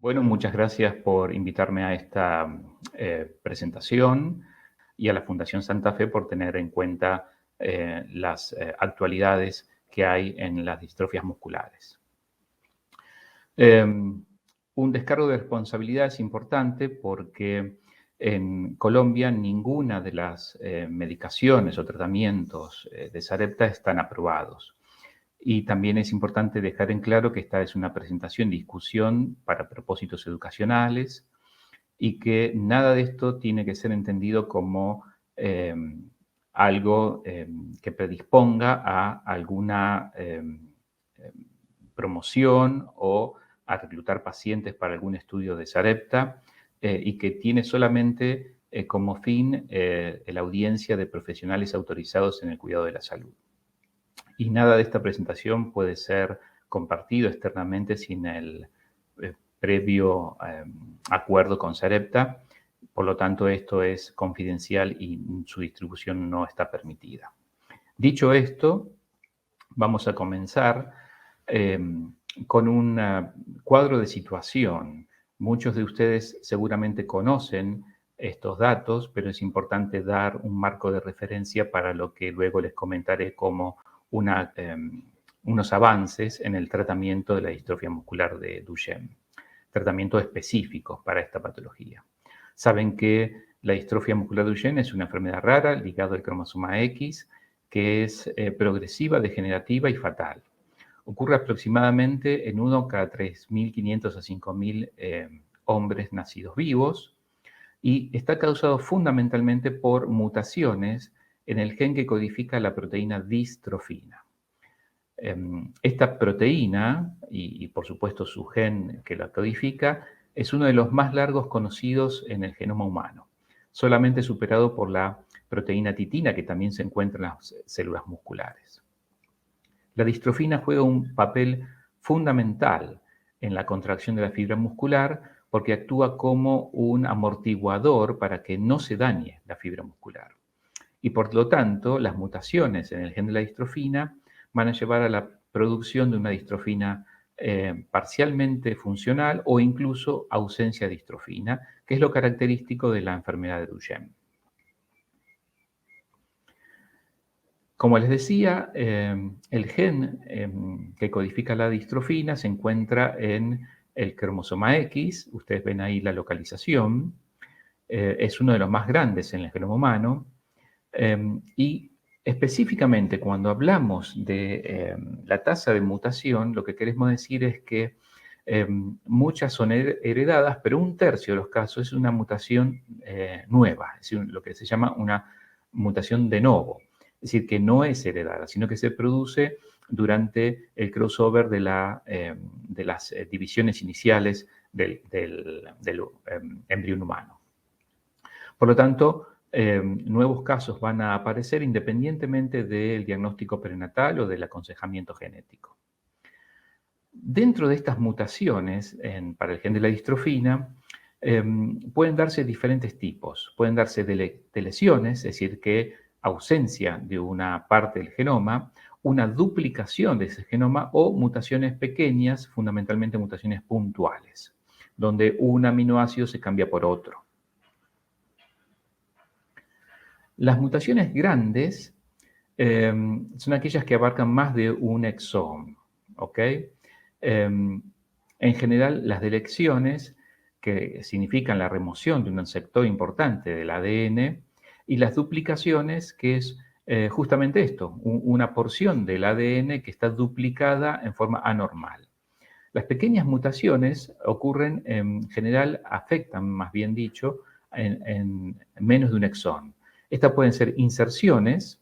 Bueno, muchas gracias por invitarme a esta presentación y a la Fundación Santa Fe por tener en cuenta las actualidades que hay en las distrofias musculares. Un descargo de responsabilidad es importante porque en Colombia ninguna de las medicaciones o tratamientos de Sarepta están aprobados. Y también es importante dejar en claro que esta es una presentación, discusión para propósitos educacionales y que nada de esto tiene que ser entendido como algo que predisponga a alguna promoción o a reclutar pacientes para algún estudio de Sarepta y que tiene solamente como fin la audiencia de profesionales autorizados en el cuidado de la salud. Y nada de esta presentación puede ser compartido externamente sin el previo acuerdo con Sarepta. Por lo tanto, esto es confidencial y su distribución no está permitida. Dicho esto, vamos a comenzar con un cuadro de situación. Muchos de ustedes seguramente conocen estos datos, pero es importante dar un marco de referencia para lo que luego les comentaré como unos avances en el tratamiento de la distrofia muscular de Duchenne, tratamientos específicos para esta patología. Saben que la distrofia muscular de Duchenne es una enfermedad rara ligada al cromosoma X, que es progresiva, degenerativa y fatal. Ocurre aproximadamente en 1 cada 3.500 a 5.000 hombres nacidos vivos y está causado fundamentalmente por mutaciones en el gen que codifica la proteína distrofina. Esta proteína, y por supuesto su gen que la codifica, es uno de los más largos conocidos en el genoma humano, solamente superado por la proteína titina, que también se encuentra en las células musculares. La distrofina juega un papel fundamental en la contracción de la fibra muscular porque actúa como un amortiguador para que no se dañe la fibra muscular. Y por lo tanto, las mutaciones en el gen de la distrofina van a llevar a la producción de una distrofina parcialmente funcional o incluso ausencia de distrofina, que es lo característico de la enfermedad de Duchenne. Como les decía, el gen que codifica la distrofina se encuentra en el cromosoma X. Ustedes ven ahí la localización. Es uno de los más grandes en el genoma humano. Y específicamente cuando hablamos de la tasa de mutación, lo que queremos decir es que muchas son heredadas, pero 1/3 de los casos es una mutación nueva, es decir, lo que se llama una mutación de novo. Es decir, que no es heredada, sino que se produce durante el crossover de las divisiones iniciales del embrión humano. Por lo tanto, nuevos casos van a aparecer independientemente del diagnóstico prenatal o del aconsejamiento genético. Dentro de estas mutaciones para el gen de la distrofina, pueden darse diferentes tipos. Pueden darse de lesiones, es decir, que ausencia de una parte del genoma, una duplicación de ese genoma o mutaciones pequeñas, fundamentalmente mutaciones puntuales, donde un aminoácido se cambia por otro. Las mutaciones grandes son aquellas que abarcan más de un exón, ¿ok? En general, las deleciones, que significan la remoción de un sector importante del ADN, y las duplicaciones, que es justamente esto, una porción del ADN que está duplicada en forma anormal. Las pequeñas mutaciones ocurren en general, afectan, más bien dicho, en menos de un exón. Estas pueden ser inserciones,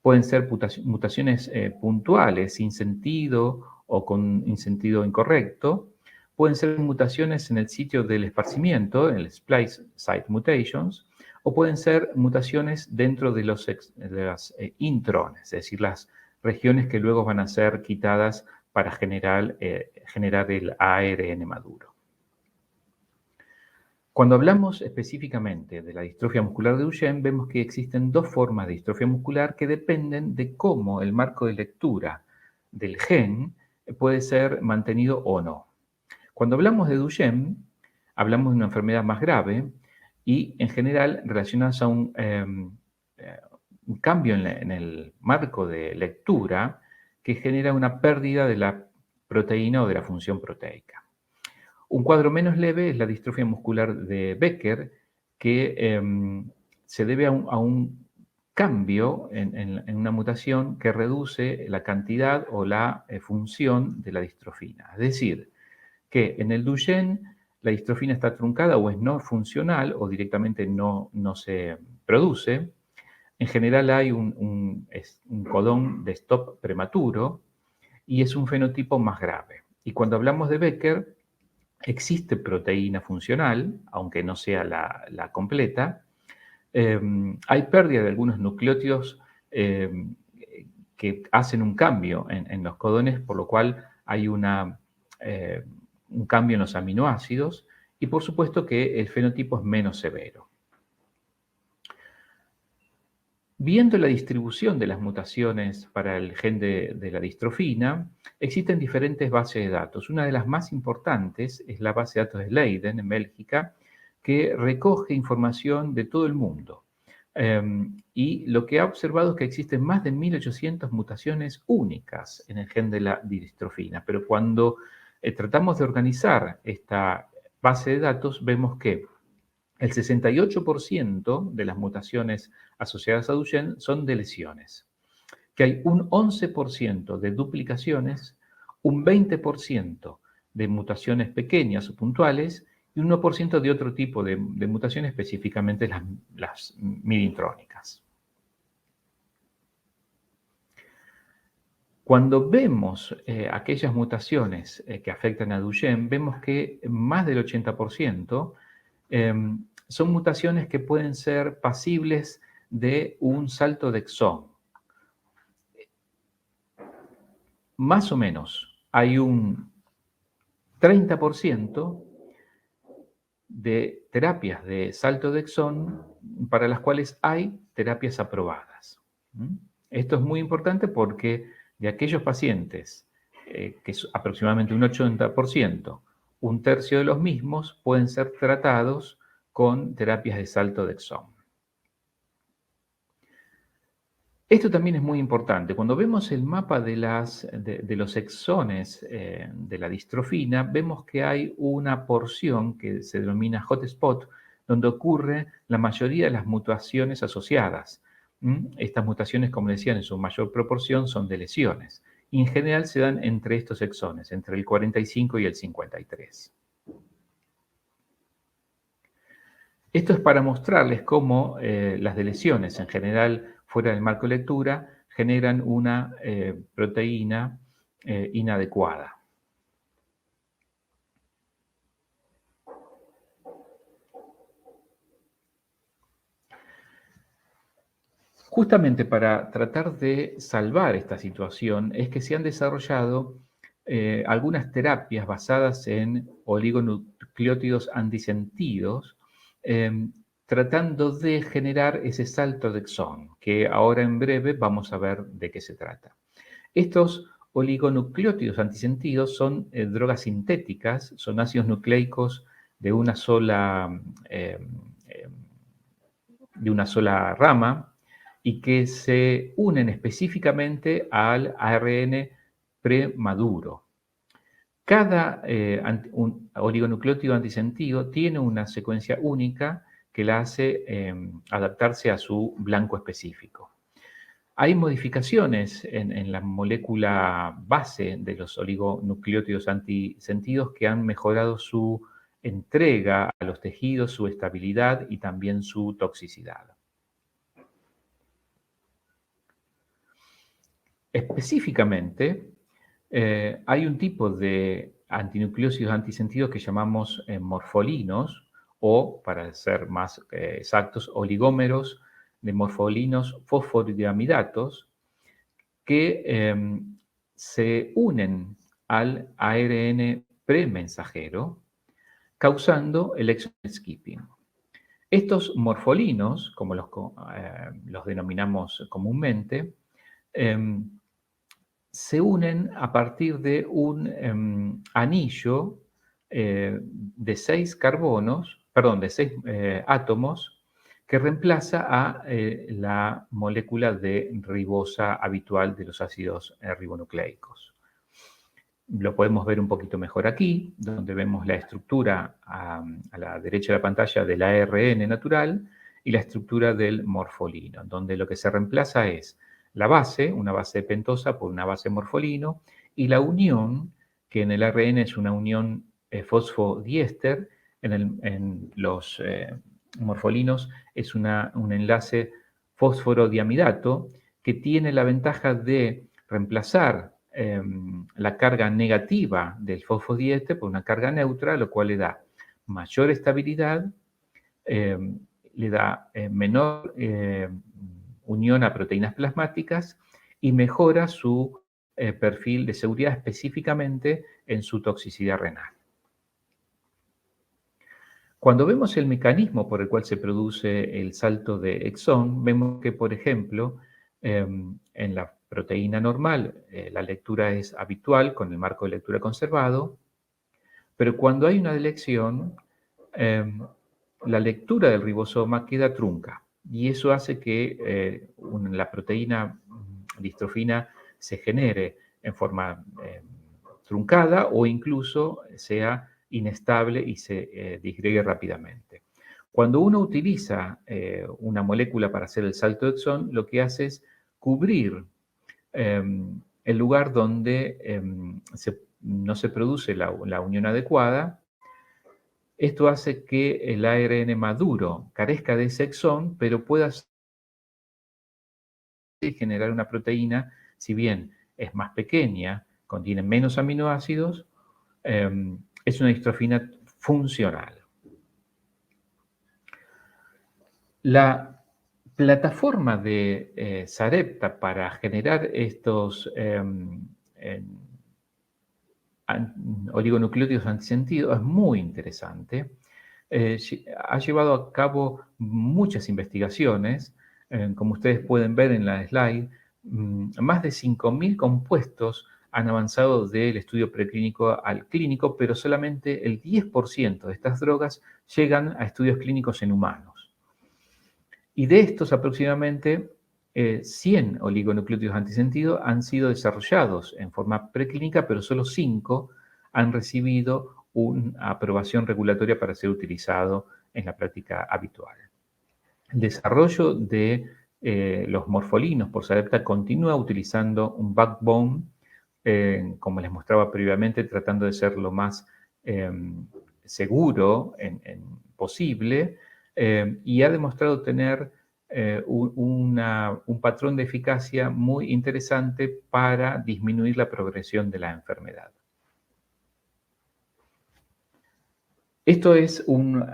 pueden ser mutaciones puntuales, sin sentido o con un sentido incorrecto, pueden ser mutaciones en el sitio del esparcimiento, en el splice site mutations, o pueden ser mutaciones dentro de las intrones, es decir, las regiones que luego van a ser quitadas para generar el ARN maduro. Cuando hablamos específicamente de la distrofia muscular de Duchenne, vemos que existen dos formas de distrofia muscular que dependen de cómo el marco de lectura del gen puede ser mantenido o no. Cuando hablamos de Duchenne, hablamos de una enfermedad más grave y en general relacionadas a un cambio en el marco de lectura que genera una pérdida de la proteína o de la función proteica. Un cuadro menos leve es la distrofia muscular de Becker, que se debe a un cambio en una mutación que reduce la cantidad o la función de la distrofina. Es decir, que en el Duchenne la distrofina está truncada o es no funcional o directamente no se produce. En general hay un codón de stop prematuro y es un fenotipo más grave. Y cuando hablamos de Becker, existe proteína funcional, aunque no sea la completa. Hay pérdida de algunos nucleótidos que hacen un cambio en los codones, por lo cual hay un cambio en los aminoácidos y por supuesto que el fenotipo es menos severo. Viendo la distribución de las mutaciones para el gen de la distrofina, existen diferentes bases de datos. Una de las más importantes es la base de datos de Leiden, en Bélgica, que recoge información de todo el mundo. Y lo que ha observado es que existen más de 1.800 mutaciones únicas en el gen de la distrofina. Pero cuando tratamos de organizar esta base de datos, vemos que el 68% de las mutaciones asociadas a Duchenne son de lesiones, que hay un 11% de duplicaciones, un 20% de mutaciones pequeñas o puntuales y un 1% de otro tipo de mutaciones, específicamente las midintrónicas. Cuando vemos aquellas mutaciones que afectan a Duchenne, vemos que más del 80% son mutaciones que pueden ser pasibles de un salto de exón. Más o menos hay un 30% de terapias de salto de exón para las cuales hay terapias aprobadas. Esto es muy importante porque de aquellos pacientes, que es aproximadamente un 80%, un tercio de los mismos pueden ser tratados con terapias de salto de exón. Esto también es muy importante. Cuando vemos el mapa de los exones de la distrofina, vemos que hay una porción que se denomina hotspot, donde ocurre la mayoría de las mutaciones asociadas. Estas mutaciones, como decían, en su mayor proporción son de lesiones. Y en general se dan entre estos exones, entre el 45 y el 53. Esto es para mostrarles cómo las de lesiones, en general fuera del marco de lectura, generan una proteína inadecuada. Justamente para tratar de salvar esta situación es que se han desarrollado algunas terapias basadas en oligonucleótidos antisentidos, tratando de generar ese salto de exón, que ahora en breve vamos a ver de qué se trata. Estos oligonucleótidos antisentidos son drogas sintéticas, son ácidos nucleicos de una sola rama y que se unen específicamente al ARN premaduro. Cada oligonucleótido antisentido tiene una secuencia única que la hace adaptarse a su blanco específico. Hay modificaciones en la molécula base de los oligonucleótidos antisentidos que han mejorado su entrega a los tejidos, su estabilidad y también su toxicidad. Específicamente, hay un tipo de antinucleósidos antisentidos que llamamos morfolinos, o, para ser más exactos, oligómeros de morfolinos fosforidiamidatos, que se unen al ARN premensajero, causando el exon skipping. Estos morfolinos, como los denominamos comúnmente, se unen a partir de un anillo de 6 carbonos, perdón, de 6 átomos, que reemplaza a la molécula de ribosa habitual de los ácidos ribonucleicos. Lo podemos ver un poquito mejor aquí, donde vemos la estructura a la derecha de la pantalla del ARN natural y la estructura del morfolino, donde lo que se reemplaza es la base, una base pentosa por una base morfolino, y la unión, que en el ARN es una unión fosfodiéster, en los morfolinos es un enlace fósforo-diamidato que tiene la ventaja de reemplazar la carga negativa del fosfodiéster por una carga neutra, lo cual le da mayor estabilidad, le da menor unión a proteínas plasmáticas y mejora su perfil de seguridad específicamente en su toxicidad renal. Cuando vemos el mecanismo por el cual se produce el salto de exón, vemos que, por ejemplo, en la proteína normal la lectura es habitual con el marco de lectura conservado, pero cuando hay una delección, la lectura del ribosoma queda trunca y eso hace que la proteína distrofina se genere en forma truncada o incluso sea inestable y se disgregue rápidamente. Cuando uno utiliza una molécula para hacer el salto de exón, lo que hace es cubrir el lugar donde no se produce la unión adecuada. Esto hace que el ARN maduro carezca de ese exón, pero pueda generar una proteína, si bien es más pequeña, contiene menos aminoácidos, es una distrofina funcional. La plataforma de Sarepta para generar estos oligonucleótidos antisentido es muy interesante. Ha llevado a cabo muchas investigaciones, como ustedes pueden ver en la slide, más de 5.000 compuestos han avanzado del estudio preclínico al clínico, pero solamente el 10% de estas drogas llegan a estudios clínicos en humanos. Y de estos aproximadamente 100 oligonucleótidos antisentido han sido desarrollados en forma preclínica, pero solo 5 han recibido una aprobación regulatoria para ser utilizado en la práctica habitual. El desarrollo de los morfolinos por Sarepta continúa utilizando un backbone, como les mostraba previamente, tratando de ser lo más seguro posible, y ha demostrado tener un patrón de eficacia muy interesante para disminuir la progresión de la enfermedad. Esto es un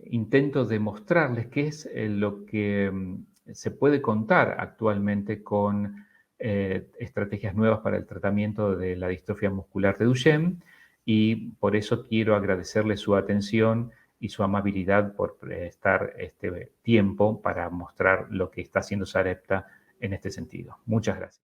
intento de mostrarles qué es lo que se puede contar actualmente con estrategias nuevas para el tratamiento de la distrofia muscular de Duchenne, y por eso quiero agradecerle su atención y su amabilidad por prestar este tiempo para mostrar lo que está haciendo Sarepta en este sentido. Muchas gracias.